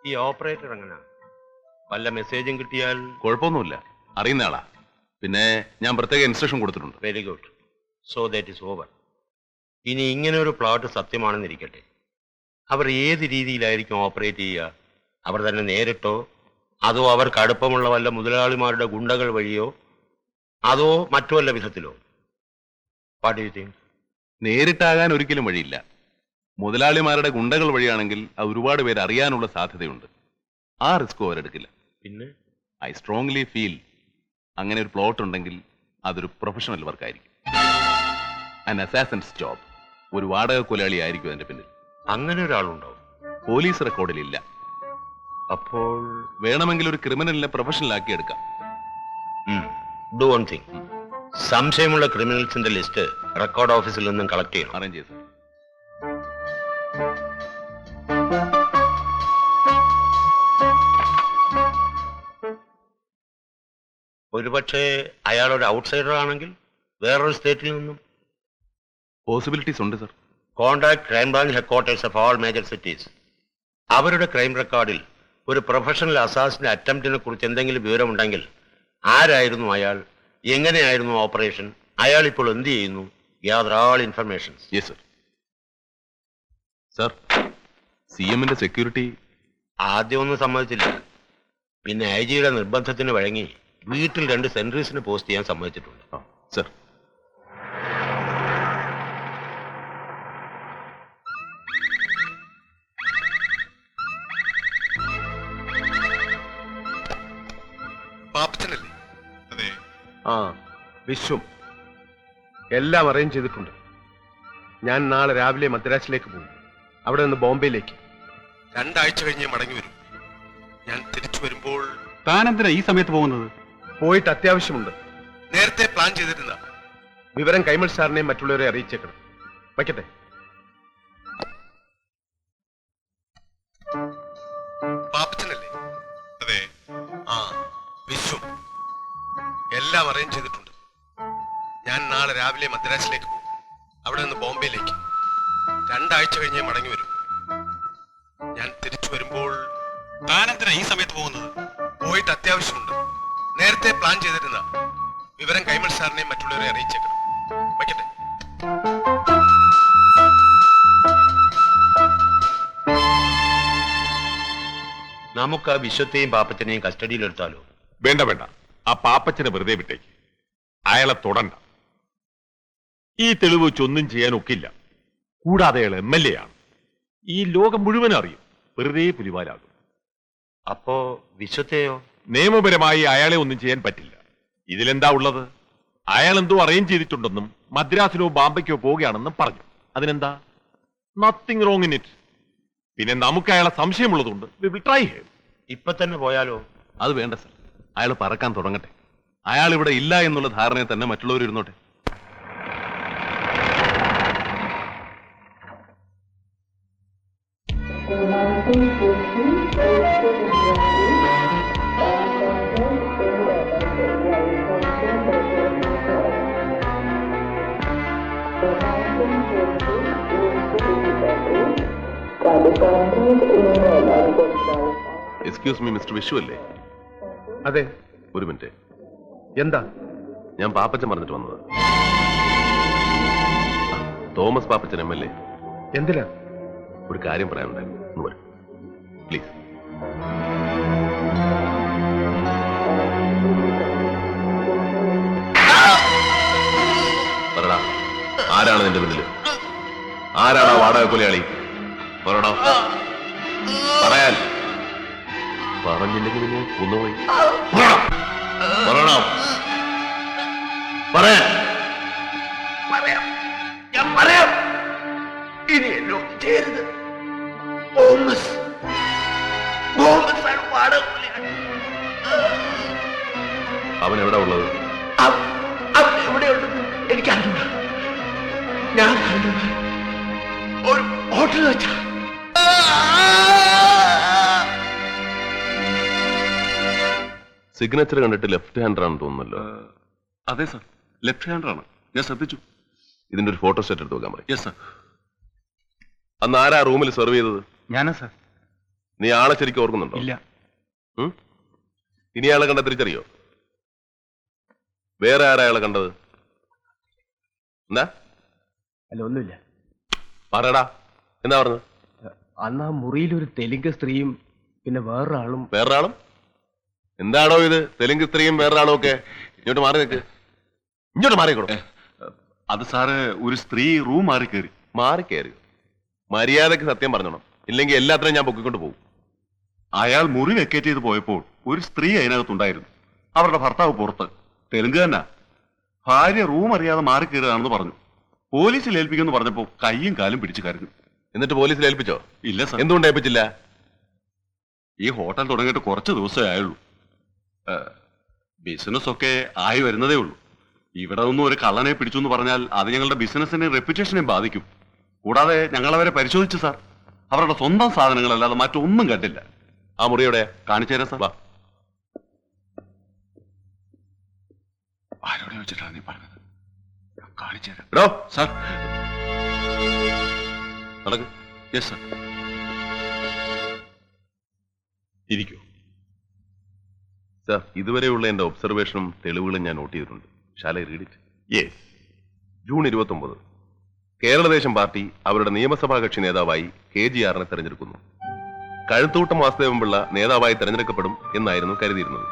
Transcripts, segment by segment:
ഈ ഓപ്പറേറ്റർ എങ്ങനെ വല്ല മെസ്സേജും കിട്ടിയാൽ? കുഴപ്പമൊന്നുമില്ല, അറിയുന്ന ആളാ. പിന്നെ ഞാൻ പ്രത്യേക ഇൻസ്ട്രക്ഷൻ കൊടുത്തിട്ടുണ്ട്. Very good. So that is over. ഇനി ഇങ്ങനെ ഒരു പ്ലോട്ട് സത്യമാണെന്നിരിക്കട്ടെ, അവർ ഏത് രീതിയിലായിരിക്കും ഓപ്പറേറ്റ് ചെയ്യുക? അവർ തന്നെ നേരിട്ടോ, അതോ അവർക്ക് അടുപ്പമുള്ള വല്ല മുതലാളിമാരുടെ ഗുണ്ടകൾ വഴിയോ, അതോ മറ്റു വല്ല വിധത്തിലോ? What do you think? നേരിട്ടാകാൻ ഒരിക്കലും വഴിയില്ല. മുതലാളിമാരുടെ ഗുണ്ടകൾ വഴിയാണെങ്കിൽ അത് ഒരുപാട് പേര് അറിയാനുള്ള സാധ്യതയുണ്ട്. ആ റിസ്ക് അവരെടുക്കില്ല. പിന്നെ ഐ സ്ട്രോങ്ലി ഫീൽ അങ്ങനെ ഒരു പ്ലോട്ട് ഉണ്ടെങ്കിൽ അതൊരു പ്രൊഫഷണൽ വർക്കായിരിക്കും. An assassin's job. ഒരു വാടക കൊലയാളി ആയിരിക്കും അതിന്റെ പിന്നിൽ. അങ്ങനെ ഒരാളുണ്ടോ? പോലീസ് റെക്കോർഡിലില്ല. അപ്പോൾ വേണമെങ്കിൽ ഒരു ക്രിമിനലിനെ പ്രൊഫഷണലാക്കി എടുക്കാം. Do one thing. സംശയമുള്ള ക്രിമിനൽസിന്റെ ലിസ്റ്റ് റെക്കോർഡ് ഓഫീസിൽ നിന്നും കളക്ട് ചെയ്യണം. അറേഞ്ച് ചെയ്തു. ഒരുപക്ഷെ അയാൾ ഒരു ഔട്ട്സൈഡർ ആണെങ്കിൽ, വേറൊരു സ്റ്റേറ്റിൽ നിന്നും. പോസിബിലിറ്റീസ് ഉണ്ട് sir. Contact crime branch headquarters of all major cities. അവരുടെ ക്രൈം റെക്കോർഡിൽ ഒരു പ്രൊഫഷണൽ അസാസിന്റെ അറ്റംപ്റ്റിനെ കുറിച്ച് എന്തെങ്കിലും വിവരമുണ്ടെങ്കിൽ, ആരായിരുന്നു അയാൾ, എങ്ങനെയായിരുന്നു ഓപ്പറേഷൻ, അയാൾ ഇപ്പോൾ എന്ത് ചെയ്യുന്നു, gather all informations. Yes sir. Sir, സിഎമ്മിന്റെ സെക്യൂരിറ്റി ആദ്യം ഒന്നും സമ്മതിച്ചില്ല. പിന്നെ ഐ ജിയുടെ നിർബന്ധത്തിന് വഴങ്ങി വീട്ടിൽ 2 സെൻട്രീസിന് പോസ്റ്റ് ചെയ്യാൻ സമ്മതിച്ചിട്ടുണ്ട്. സർ. പാപ്പച്ചനല്ലേ? അതെ. വിശ്വം എല്ലാം അറേഞ്ച് ചെയ്തിട്ടുണ്ട്. ഞാൻ നാളെ രാവിലെ മദ്രാസിലേക്ക് പോകും. അവിടെ നിന്ന് ബോംബെയിലേക്ക്. 2 ആഴ്ച കഴിഞ്ഞ് മടങ്ങി വരും. ഞാൻ തിരിച്ചു വരുമ്പോൾ. താനെന്തിനാ ഈ സമയത്ത് പോകുന്നത്? പോയിട്ട് അത്യാവശ്യമുണ്ട്. നേരത്തെ പ്ലാൻ ചെയ്തിരുന്ന വിവരം കൈമൾ സാറിനെയും മറ്റുള്ളവരെ അറിയിച്ചേക്കണം. വയ്ക്കട്ടെ. പാപ്പച്ചനല്ലേ? അതെ. വിശ്വം എല്ലാം അറേഞ്ച് ചെയ്തിട്ടുണ്ട്. ഞാൻ നാളെ രാവിലെ മദ്രാസിലേക്ക് പോകും. അവിടെ നിന്ന് ബോംബെയിലേക്ക്. 2 ആഴ്ച കഴിഞ്ഞ് മടങ്ങി വരും. ഞാൻ തിരിച്ചു വരുമ്പോൾ. താനെന്തിനാ ഈ സമയത്ത് പോകുന്നത്? പോയിട്ട് അത്യാവശ്യമുണ്ട്. നേരത്തെ പ്ലാൻ ചെയ്തിരുന്ന വിവരം കൈമൾ സാറിനെയും മറ്റുള്ളവരെ അറിയിച്ചേക്കണം. വയ്ക്കട്ടെ. നമുക്ക് ആ വിശ്വത്തെയും പാപ്പച്ചനെയും കസ്റ്റഡിയിലെടുത്താലോ? വേണ്ട വേണ്ട, ആ പാപ്പച്ചനെ വെറുതെ വിട്ടേക്ക്. അയാളെ തൊടണ്ട. ഈ തെളിവ് വെച്ചൊന്നും ചെയ്യാൻ ഒക്കില്ല. കൂടാതെ അയാൾ MLA ആണ്. ഈ ലോകം മുഴുവൻ അറിയും. വെറുതെ പുലിവാലാകും. അപ്പോ വിശ്വത്തെയോ? നിയമപരമായി അയാളെ ഒന്നും ചെയ്യാൻ പറ്റില്ല. ഇതിലെന്താ ഉള്ളത്? അയാൾ എന്തോ അറേഞ്ച് ചെയ്തിട്ടുണ്ടെന്നും മദ്രാസിലോ ബാംബയ്ക്കോ പോവുകയാണെന്നും പറഞ്ഞു. അതിനെന്താ? Nothing wrong in it. പിന്നെ നമുക്ക് അയാളെ സംശയമുള്ളതുകൊണ്ട് വി വിൽ ട്രൈ ഹിം. ഇപ്പൊ തന്നെ പോയാലോ? അത് വേണ്ട സർ. അയാൾ പറക്കാൻ തുടങ്ങട്ടെ. അയാൾ ഇവിടെ ഇല്ല എന്നുള്ള ധാരണയിൽ തന്നെ മറ്റുള്ളവർ ഇരുന്നോട്ടെ. എക്സ്ക്യൂസ് മീ, മിസ്റ്റർ വിഷു അല്ലേ? അതെ. ഒരു മിനിറ്റ്. എന്താ? ഞാൻ പാപ്പച്ചൻ പറഞ്ഞിട്ട് വന്നത്. Thomas Pappachan MLA. എന്തിനാ? ഒരു കാര്യം പറയാനുണ്ടായിരുന്നു. ഒന്ന് വരും പ്ലീസ്. പറടാ, ആരാണ് നിന്റെ പിന്നില്? ആരാണ് ആ വാടക കൊലയാളി? പറടാ. പറയാൻ പറഞ്ഞില്ലെങ്കിൽ ഞാൻ കൊന്നുപോയി. പറയണം. പറയാൻ. ഞാൻ പറയാം. ഇനി എന്നോട് ചേരുത്. അവൻ എവിടെ ഉള്ളത്? എവിടെയുള്ളത് എനിക്കറിഞ്ഞൂടാ. ഞാൻ കണ്ടത് ഒരു ഹോട്ടലിൽ വെച്ചാ. സിഗ്നേച്ചർ കണ്ടിട്ട് ലെഫ്റ്റ് ഹാൻഡർ ആണെന്ന് തോന്നുന്നല്ലോ. അതെ സർ, ലെഫ്റ്റ് ഹാൻഡർ ആണ്. ഞാൻ ശ്രദ്ധിച്ചു. ഇതിന്റെ ഒരു ഫോട്ടോ സെറ്റ് എടുത്ത് വെക്കാൻ പറയും. Yes sir. അന്ന് ആരാ റൂമിൽ സെർവ് ചെയ്തത്? ഞാനാ സർ. നീ ആളെ ശരിക്കും ഓർക്കുന്നുണ്ടോ? ഇല്ല. ഉം? ഇനി ആളെ കണ്ട തിരിച്ചറിയോ? വേറെ ആരാ അയാളെ കണ്ടത്? എന്താ അല്ല ഒന്നുമില്ല. പറയടാ, എന്താ പറഞ്ഞത്? അന്ന് ആ മുറിയിൽ ഒരു തെലുങ്ക് സ്ത്രീയും പിന്നെ വേറൊരാളും. വേറൊരാളും? എന്താണോ ഇത്? തെലുങ്ക് സ്ത്രീയും വേറൊരാളും ഒക്കെ? ഇങ്ങോട്ട് മാറി നിൽക്ക്. ഇങ്ങോട്ട് മാറിക്കോളൂ. അത് സാറ് ഒരു സ്ത്രീ റൂം മാറി കയറി. മാറിക്കയറി മര്യാദക്ക് സത്യം പറഞ്ഞോണം, ഇല്ലെങ്കിൽ എല്ലാത്തിനും ഞാൻ പൊക്കിക്കൊണ്ട് പോകും. അയാൾ മുറി വെക്കേറ്റ് ചെയ്ത് പോയപ്പോൾ ഒരു സ്ത്രീ അതിനകത്തുണ്ടായിരുന്നു. അവരുടെ ഭർത്താവ് പുറത്ത്, തെലുങ്ക് തന്നെ. ഭാര്യ റൂം അറിയാതെ മാറി കയറുകയാണെന്ന് പറഞ്ഞു. പോലീസിൽ ഏൽപ്പിക്കുമെന്ന് പറഞ്ഞപ്പോ കൈയും കാലും പിടിച്ചു കരുതു. എന്നിട്ട് പോലീസിൽ ഏൽപ്പിച്ചോ? ഇല്ല സാർ, എന്തുകൊണ്ട് ഏൽപ്പിച്ചില്ല? ഈ ഹോട്ടൽ തുടങ്ങിയിട്ട് കുറച്ച് ദിവസമേ ആയുള്ളൂ. ബിസിനസ് ഒക്കെ ആയി വരുന്നതേ ഉള്ളൂ. ഇവിടെ നിന്നും ഒരു കള്ളനെ പിടിച്ചു എന്ന് പറഞ്ഞാൽ അത് ഞങ്ങളുടെ ബിസിനസിനെയും റെപ്യൂട്ടേഷനെയും ബാധിക്കും. കൂടാതെ ഞങ്ങൾ അവരെ പരിശോധിച്ചു സാർ. അവരുടെ സ്വന്തം സാധനങ്ങളല്ലാതെ മറ്റൊന്നും കണ്ടില്ല. ആ മുറിയുടെ കാണിച്ചു തരാം സാർ. വാ. ആരോടെ വെച്ചിട്ടാണ് നീ പറഞ്ഞത്? കാണിച്ചു തരാം എടോ, സാർ. നടക്ക്. Yes sir. ഇരിക്കൂ. സാർ, ഇതുവരെയുള്ള എന്റെ ഒബ്സർവേഷനും തെളിവുകളും ഞാൻ നോട്ട് ചെയ്തിട്ടുണ്ട്. Shall I read it? Yes. June 29 Keraladesam party അവരുടെ നിയമസഭാ കക്ഷി നേതാവായി KGR തെരഞ്ഞെടുക്കുന്നു. കഴുത്തൂട്ടം വാസുദേവൻപിള്ള നേതാവായി തെരഞ്ഞെടുക്കപ്പെടും എന്നായിരുന്നു കരുതിയിരുന്നത്.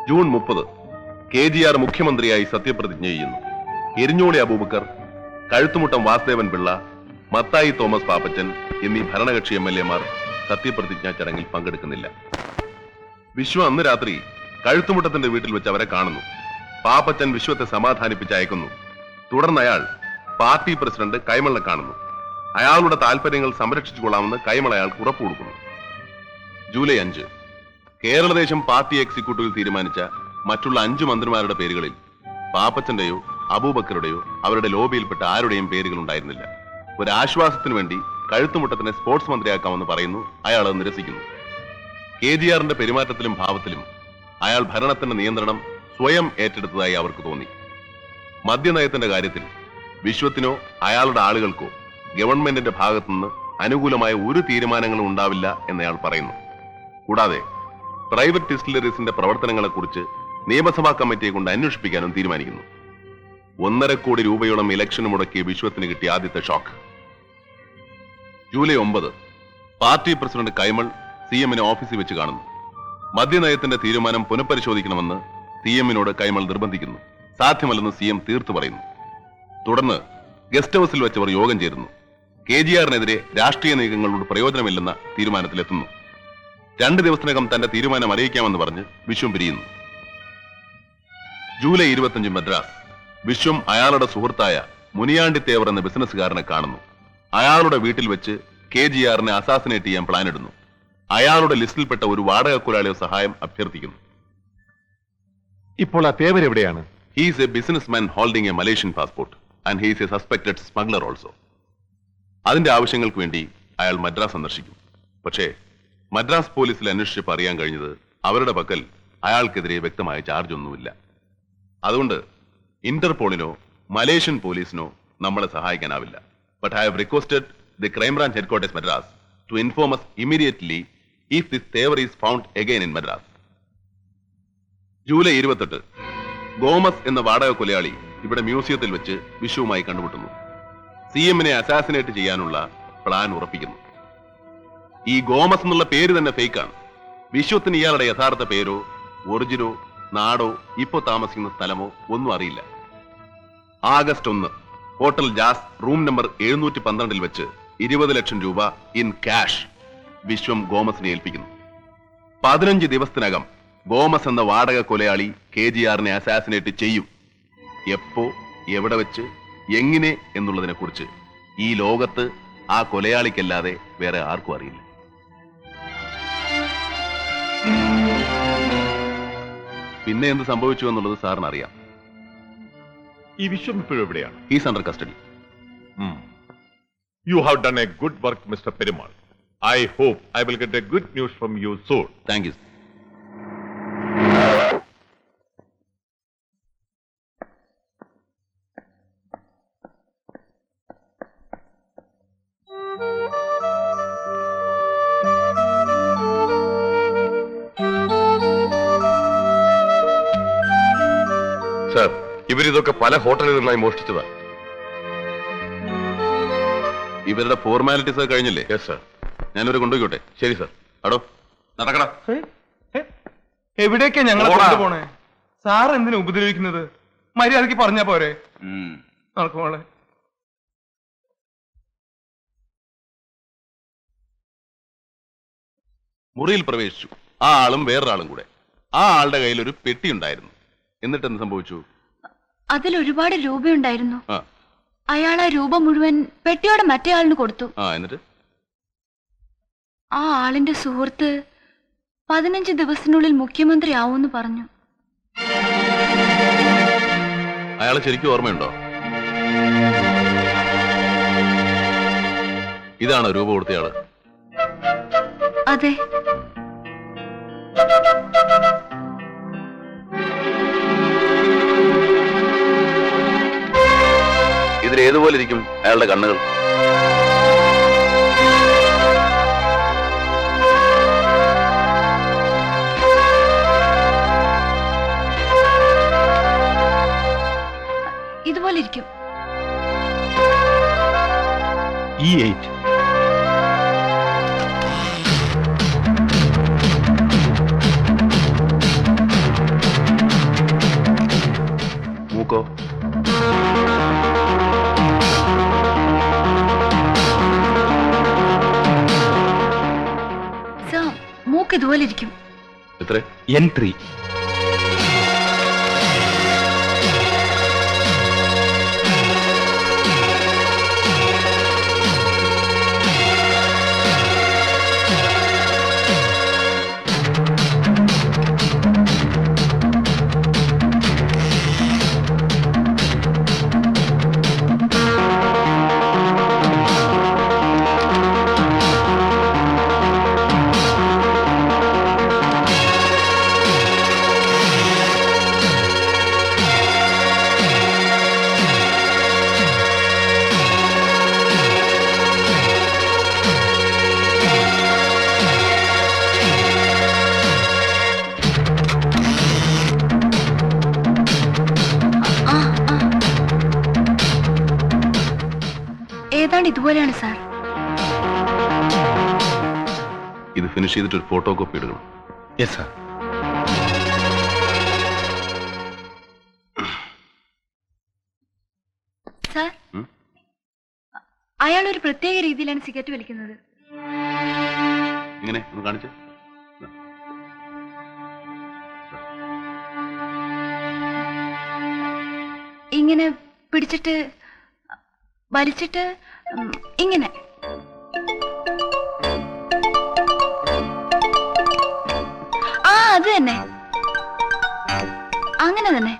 ജൂൺ 30 KGR മുഖ്യമന്ത്രിയായി സത്യപ്രതിജ്ഞ ചെയ്യുന്നു. എരിഞ്ഞോളി അബൂബക്കർ, കഴുത്തുമുട്ടം വാസുദേവൻപിള്ള, മത്തായി തോമസ് പാപ്പച്ചൻ എന്നീ ഭരണകക്ഷി MLA-മാർ സത്യപ്രതിജ്ഞാ ചടങ്ങിൽ പങ്കെടുക്കുന്നില്ല. വിശ്വ അന്ന് രാത്രി കഴുത്തുമുട്ടത്തിന്റെ വീട്ടിൽ വെച്ച് അവരെ കാണുന്നു. പാപ്പച്ചൻ വിശ്വത്തെ സമാധാനിപ്പിച്ച് അയക്കുന്നു. തുടർന്ന് അയാൾ പാർട്ടി പ്രസിഡന്റ് കൈമളിനെ കാണുന്നു. അയാളുടെ താല്പര്യങ്ങൾ സംരക്ഷിച്ചുകൊള്ളാമെന്ന് കൈമൾ അയാൾക്ക് ഉറപ്പു കൊടുക്കുന്നു. ജൂലൈ 5 കേരളദേശം പാർട്ടി എക്സിക്യൂട്ടീവിൽ തീരുമാനിച്ച മറ്റുള്ള 5 മന്ത്രിമാരുടെ പേരുകളിൽ പാപ്പച്ചന്റെയോ അബൂബക്കറുടെയോ അവരുടെ ലോബിയിൽപ്പെട്ട ആരുടെയും പേരുകൾ ഉണ്ടായിരുന്നില്ല. ഒരു ആശ്വാസത്തിനു വേണ്ടി കഴുത്തുമുട്ടത്തിനെ സ്പോർട്സ് മന്ത്രിയാക്കാമെന്ന് പറയുന്നു. അയാൾ അത് നിരസിക്കുന്നു. KGRന്റെ പെരുമാറ്റത്തിലും ഭാവത്തിലും അയാൾ ഭരണത്തിന്റെ നിയന്ത്രണം സ്വയം ഏറ്റെടുത്തതായി അവർക്ക് തോന്നി. മദ്യനയത്തിന്റെ കാര്യത്തിൽ വിശ്വത്തിനോ അയാളുടെ ആളുകൾക്കോ ഗവൺമെന്റിന്റെ ഭാഗത്തുനിന്ന് അനുകൂലമായ ഒരു തീരുമാനങ്ങളും ഉണ്ടാവില്ല എന്നയാൾ പറയുന്നു. കൂടാതെ പ്രൈവറ്റ് ഡിസ്റ്റിലറീസിന്റെ പ്രവർത്തനങ്ങളെക്കുറിച്ച് നിയമസഭാ കമ്മിറ്റിയെ കൊണ്ട് അന്വേഷിപ്പിക്കാനും തീരുമാനിക്കുന്നു. 1.5 കോടി രൂപയോളം ഇലക്ഷന് മുടക്കിയ വിശ്വത്തിന് കിട്ടിയ ആദ്യത്തെ shock. July 9 party president Kaimal CM-നെ ഓഫീസിൽ വെച്ച് കാണുന്നു. മദ്യനയത്തിന്റെ തീരുമാനം പുനഃപരിശോധിക്കണമെന്ന് CM-നോട് കൈമൾ നിർബന്ധിക്കുന്നു. സാധ്യമല്ലെന്ന് CM തീർത്തു പറയുന്നു. തുടർന്ന് ഗസ്റ്റ് ഹൌസിൽ വെച്ചവർ യോഗം ചേരുന്നു. KGR-നെതിരെ രാഷ്ട്രീയ നീക്കങ്ങളോട് പ്രയോജനമില്ലെന്ന തീരുമാനത്തിലെത്തുന്നു. 2 ദിവസത്തിനകം തന്റെ തീരുമാനം അറിയിക്കാമെന്ന് പറഞ്ഞ് വിശ്വം പിരിയുന്നു. ജൂലൈ 25 മദ്രാസ് വിശ്വം അയാളുടെ സുഹൃത്തായ മുനിയാണ്ടി തേവർ എന്ന ബിസിനസ്സുകാരനെ കാണുന്നു. അയാളുടെ വീട്ടിൽ വെച്ച് KGR-നെ അസാസിനേറ്റ് ചെയ്യാൻ പ്ലാൻ ഇടുന്നു. അയാളുടെ ലിസ്റ്റിൽപ്പെട്ട ഒരു വാടക കുലാളിയെ സഹായം അഭ്യർത്ഥിക്കുന്നു. ഇപ്പോൾ ആ തേവർ എവിടെയാണ്? He is a businessman holding a Malaysian passport and he is a suspected smuggler also. അതിന്റെ ആവശ്യങ്ങൾക്ക് വേണ്ടി അയാൾ മദ്രാസ് സന്ദർശിക്കും. പക്ഷേ മദ്രാസ് പോലീസിൽ അന്വേഷിച്ചപ്പോൾ അറിയാൻ കഴിഞ്ഞത് അവരുടെ പക്കൽ അയാൾക്കെതിരെ വ്യക്തമായ ചാർജ് ഒന്നുമില്ല. അതുകൊണ്ട് ഇന്റർപോളിനോ മലേഷ്യൻ പോലീസിനോ നമ്മളെ സഹായിക്കാനാവില്ല. But I have requested the crime branch headquarters Madras to inform us immediately if this Thevar is found again in Madras. ജൂലൈ 28 ഗോമസ് എന്ന വാടക കൊലയാളി ഇവിടെ മ്യൂസിയത്തിൽ വെച്ച് വിശ്വവുമായി കണ്ടുമുട്ടുന്നു. CM-നെ അസാസിനേറ്റ് ചെയ്യാനുള്ള പ്ലാൻ ഉറപ്പിക്കുന്നു. ഈ ഗോമസ് എന്നുള്ള പേര് തന്നെ ഫേക്കാണ്. വിശ്വത്തിന് ഇയാളുടെ യഥാർത്ഥ പേരോ ഒറിജിനോ നാടോ ഇപ്പോ താമസിക്കുന്ന സ്ഥലമോ ഒന്നും അറിയില്ല. August 1 hotel jazz room number 712 വെച്ച് 20 ലക്ഷം രൂപ ഇൻ ക്യാഷ് വിശ്വം ഗോമസിനെ ഏൽപ്പിക്കുന്നു. 15 ദിവസത്തിനകം ഗോമസ് എന്ന വാടക കൊലയാളി KGR-നെ അസാസിനേറ്റ് ചെയ്യും. എപ്പോ, എവിടെ വെച്ച്, എങ്ങനെ എന്നുള്ളതിനെ കുറിച്ച് ഈ ലോകത്ത് ആ കൊലയാളിക്കല്ലാതെ വേറെ ആർക്കും അറിയില്ല. പിന്നെ എന്ത് സംഭവിച്ചു എന്നുള്ളത് സാറിന് അറിയാം. ഈ വിശ്വം ഇപ്പോഴും എവിടെയാണ്? He's under custody. You have done a good work, Mr. Perumal. I hope I will get a good news from you soon. Thank you. Sir, ഇവരിതൊക്കെ പല ഹോട്ടലുകളിൽ നിന്നായി മോഷ്ടിച്ചതാ. ഇവരുടെ ഫോർമാലിറ്റീസ് ഒക്കെ കഴിഞ്ഞില്ലേ? Yes sir. ഞാനിവരെ കൊണ്ടുപോയിക്കോട്ടെ? ശരി സാർ. അടോ നടക്കടാ. എവിടേക്കാ ഞങ്ങളെ പോടാ. കൊണ്ടുപോണേ? സാർ എന്തിനാ ഉപദ്രവിക്കുന്നത്? മര്യാദക്ക് പറഞ്ഞാ പോരെ? നടക്കുമോളെ. മുറിയിൽ പ്രവേശിച്ചു. ആ ആളും വേറൊരാളും കൂടെ. ആ ആളുടെ കയ്യിൽ ഒരു പെട്ടി ഉണ്ടായിരുന്നു. എന്നിട്ട് എന്ത് സംഭവിച്ചു? അതിൽ ഒരുപാട് രൂപയുണ്ടായിരുന്നു. ആ അയാൾ ആ രൂപ മുഴുവൻ പെട്ടിയോടെ മറ്റേ ആളിന് കൊടുത്തു. എന്നിട്ട് ആ ആളിന്റെ സുഹൃത്ത് 15 ദിവസത്തിനുള്ളിൽ മുഖ്യമന്ത്രി ആവുമെന്ന് പറഞ്ഞു. അയാളെ ശരിക്കും ഓർമ്മയുണ്ടോ? ഇതാണോ രൂപ കൊടുത്തയാള്? അതെ. ഇതിലേതുപോലെ ഇരിക്കും അയാളുടെ കണ്ണുകൾ? ഇതുപോലെ ഇരിക്കും. E8. മൂക്കോ? സാർ, മൂക്ക് ഇതുപോലെ ഇരിക്കും. എത്ര? N3. ഏതാണ്ട് ഇതുപോലെയാണ് സാർ. ഇത് ഫിനിഷ് ചെയ്തിട്ട് ഒരു ഫോട്ടോ കോപ്പി എടുക്കണം. Yes sir. സാർ, അയാൾ ഒരു പ്രത്യേക രീതിയിലാണ് സിഗരറ്റ് വലിക്കുന്നത്. ഇങ്ങനെ ഒന്ന് കാണിച്ചു. ഇങ്ങനെ പിടിച്ചിട്ട് വലിച്ചിട്ട് ഇങ്ങനെ. ആ, അത് തന്നെ, അങ്ങനെ തന്നെ.